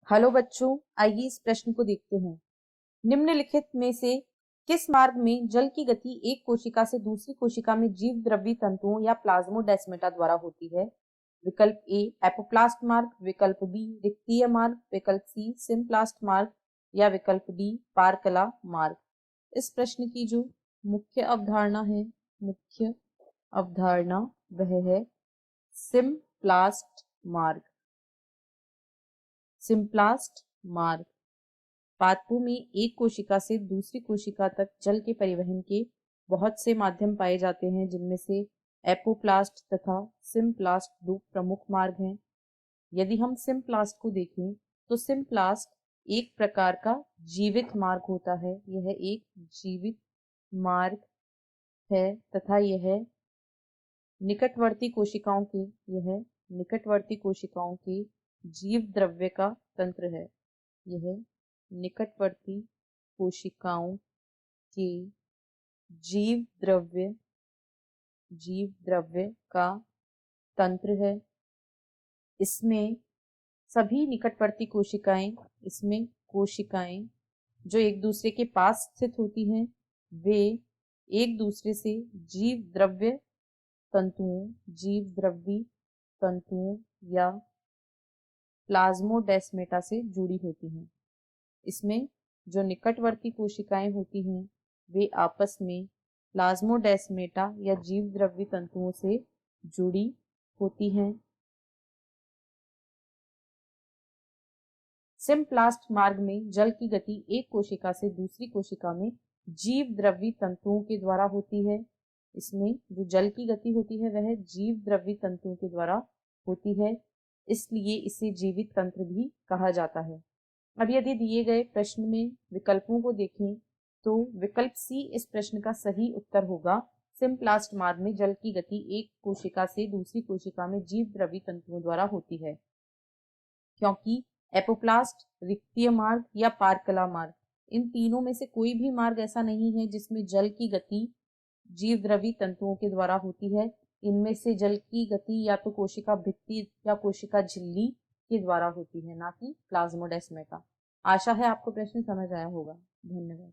Hello बच्चों, आइए इस प्रश्न को देखते हैं। निम्नलिखित में से किस मार्ग में जल की गति एक कोशिका से दूसरी कोशिका में जीव द्रव्य तंतुओं या प्लाज्मोडेस्माटा द्वारा होती है? विकल्प ए एपोप्लास्ट मार्ग, विकल्प बी रिक्तीय मार्ग, विकल्प सी सिम्प्लास्ट मार्ग या विकल्प डी पारकला मार्ग। इस प्रश्न की जो मुख्य अवधारणा वह है सिम्प्लास्ट मार्ग। सिम्प्लास्ट मार्ग पादपों में एक कोशिका से दूसरी कोशिका तक जल के परिवहन के बहुत से माध्यम पाए जाते हैं, जिनमें से एपोप्लास्ट तथा सिम्प्लास्ट दो प्रमुख मार्ग हैं। यदि हम सिम्प्लास्ट को देखें तो सिम्प्लास्ट एक प्रकार का जीवित मार्ग होता है। यह एक जीवित मार्ग है तथा यह निकटवर्ती कोशिकाओं के जीव द्रव्य का तंत्र है। यह निकटवर्ती कोशिकाओं के जीव द्रव्य का तंत्र है। इसमें सभी निकटवर्ती कोशिकाएं जो एक दूसरे के पास स्थित होती हैं, वे एक दूसरे से जीव द्रव्य तंतुओं या प्लाज्मोडेस्माटा से जुड़ी होती हैं। इसमें जो निकटवर्ती कोशिकाएं होती हैं वे आपस में प्लाज्मोडेस्माटा या जीव द्रव्य तंतुओं से जुड़ी होती हैं। सिम्प्लास्ट मार्ग में जल की गति एक कोशिका से दूसरी कोशिका में जीव द्रव्य तंतुओं के द्वारा होती है। इसमें जो जल की गति होती है वह जीव द्रव्य तंतुओं के द्वारा होती है, इसलिए इसे जीवित तंत्र भी कहा जाता है। अब यदि दिए गए प्रश्न में विकल्पों को देखें तो विकल्प सी इस प्रश्न का सही उत्तर होगा। सिम्प्लास्ट मार्ग में जल की गति एक कोशिका से दूसरी कोशिका में जीव द्रव्य तंतुओं द्वारा होती है, क्योंकि एपोप्लास्ट, रिक्तीय मार्ग या पारकला मार्ग, इन तीनों में से कोई भी मार्ग ऐसा नहीं है जिसमें जल की गति जीव द्रव्य तंतुओं के द्वारा होती है। इनमें से जल की गति या तो कोशिका भित्ति या कोशिका झिल्ली के द्वारा होती है, ना कि प्लाज्मोडेस्माटा। आशा है आपको प्रश्न समझ आया होगा। धन्यवाद।